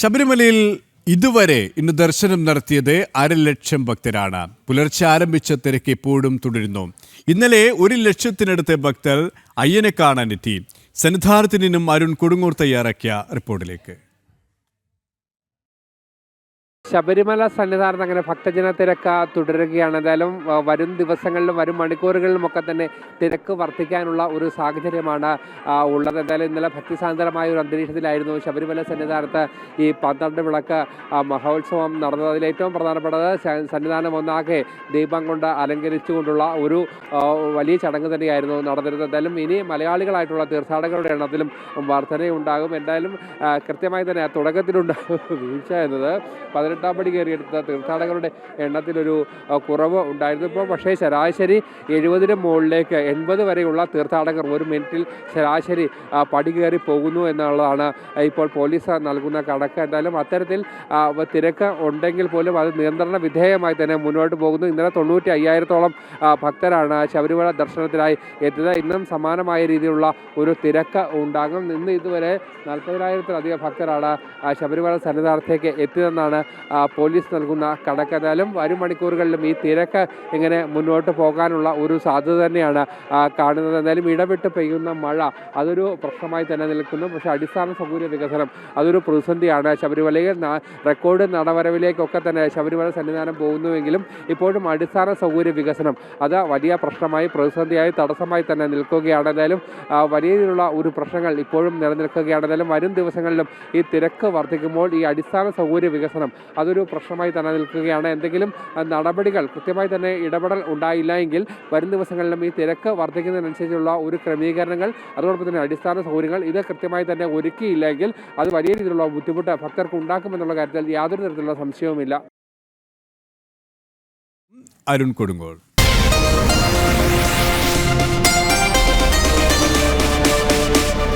ശബരിമലയിൽ ഇതുവരെ ഇന്ന് ദർശനം നടത്തിയത് 1,00,000 ഭക്തരാണ്. പുലർച്ചെ ആരംഭിച്ച തിരക്ക് ഇപ്പോഴും തുടരുന്നു. ഇന്നലെ 1,00,000-നടുത്ത് ഭക്തർ അയ്യനെ കാണാനെത്തി. സന്നിധാനത്ത് നിന്നും അരുൺ കൊടുങ്ങൂർ തയ്യാറാക്കിയ റിപ്പോർട്ടിലേക്ക്. ശബരിമല സന്നിധാനത്ത് അങ്ങനെ ഭക്തജന തിരക്ക് തുടരുകയാണ്. എന്തായാലും വരും ദിവസങ്ങളിലും വരും മണിക്കൂറുകളിലുമൊക്കെ തന്നെ തിരക്ക് വർദ്ധിക്കാനുള്ള ഒരു സാഹചര്യമാണ് ഉള്ളത്. എന്തായാലും ഇന്നലെ ഭക്തിസാന്ദ്രമായ ഒരു അന്തരീക്ഷത്തിലായിരുന്നു ശബരിമല സന്നിധാനത്ത് ഈ 12 വിളക്ക് മഹോത്സവം നടന്നത്. അതിലേറ്റവും പ്രധാനപ്പെട്ടത് സന്നിധാനം ഒന്നാകെ ദീപം കൊണ്ട് അലങ്കരിച്ചുകൊണ്ടുള്ള ഒരു വലിയ ചടങ്ങ് തന്നെയായിരുന്നു നടന്നിരുന്നത്. എന്തായാലും ഇനി മലയാളികളായിട്ടുള്ള തീർത്ഥാടകരുടെ എണ്ണത്തിലും വർധനയുണ്ടാകും. എന്തായാലും കൃത്യമായി തന്നെ തുടക്കത്തിലുണ്ടാകും വീഴ്ച എന്നത് 18 പടി കയറിയെടുത്ത തീർത്ഥാടകരുടെ എണ്ണത്തിലൊരു കുറവ് ഉണ്ടായിരുന്നു. ഇപ്പോൾ പക്ഷേ ശരാശരി 70-ന് മുകളിലേക്ക് 80 വരെയുള്ള തീർത്ഥാടകർ ഒരു മിനിറ്റിൽ ശരാശരി പടി കയറി പോകുന്നു എന്നുള്ളതാണ് ഇപ്പോൾ പോലീസ് നൽകുന്ന കണക്ക്. എന്തായാലും അത്തരത്തിൽ തിരക്ക് ഉണ്ടെങ്കിൽ പോലും അത് നിയന്ത്രണ വിധേയമായി തന്നെ മുന്നോട്ട് പോകുന്നു. ഇന്നലെ 95,000-ഓളം ഭക്തരാണ് ശബരിമല ദർശനത്തിനായി എത്തിയത്. ഇന്നും സമാനമായ രീതിയിലുള്ള ഒരു തിരക്ക് ഉണ്ടാകും. ഇന്ന് ഇതുവരെ 40,000-ത്തിലധികം ഭക്തരാണ് ശബരിമല സന്നിധാനത്തേക്ക് എത്തിയതെന്നാണ് പോലീസ് നൽകുന്ന കണക്ക്. എന്തായാലും വരും മണിക്കൂറുകളിലും ഈ തിരക്ക് ഇങ്ങനെ മുന്നോട്ട് പോകാനുള്ള ഒരു സാധ്യത തന്നെയാണ് കാണുന്നത്. എന്തായാലും ഇടവിട്ട് പെയ്യുന്ന മഴ അതൊരു പ്രശ്നമായി തന്നെ നിൽക്കുന്നു. പക്ഷേ അടിസ്ഥാന സൗകര്യ വികസനം അതൊരു പ്രതിസന്ധിയാണ്. ശബരിമലയിൽ റെക്കോർഡ് നടവരവിലേക്കൊക്കെ തന്നെ ശബരിമല സന്നിധാനം പോകുന്നുവെങ്കിലും ഇപ്പോഴും അടിസ്ഥാന സൗകര്യ വികസനം അത് വലിയ പ്രശ്നമായി പ്രതിസന്ധിയായി തടസ്സമായി തന്നെ നിൽക്കുകയാണ്. എന്തായാലും വലിയ രീതിയിലുള്ള ഒരു പ്രശ്നങ്ങൾ ഇപ്പോഴും നിലനിൽക്കുകയാണ്. എന്തായാലും വരും ദിവസങ്ങളിലും ഈ തിരക്ക് വർദ്ധിക്കുമ്പോൾ ഈ അടിസ്ഥാന സൗകര്യ വികസനം അതൊരു പ്രശ്നമായി തന്നെ നിൽക്കുകയാണ്. എന്തെങ്കിലും നടപടികൾ കൃത്യമായി തന്നെ ഇടപെടൽ ഉണ്ടായില്ല എങ്കിൽ വരും ദിവസങ്ങളിലും ഈ തിരക്ക് വർദ്ധിക്കുന്നതിനനുസരിച്ചുള്ള ഒരു ക്രമീകരണങ്ങൾ അതോടൊപ്പം തന്നെ അടിസ്ഥാന സൗകര്യങ്ങൾ ഇത് കൃത്യമായി തന്നെ ഒരുക്കിയില്ലെങ്കിൽ അത് വലിയ രീതിയിലുള്ള ബുദ്ധിമുട്ട് ഭക്തർക്ക് ഉണ്ടാക്കുമെന്നുള്ള കാര്യത്തിൽ യാതൊരു തരത്തിലുള്ള സംശയവുമില്ല. അരുൺ കൊടുങ്ങൂർ.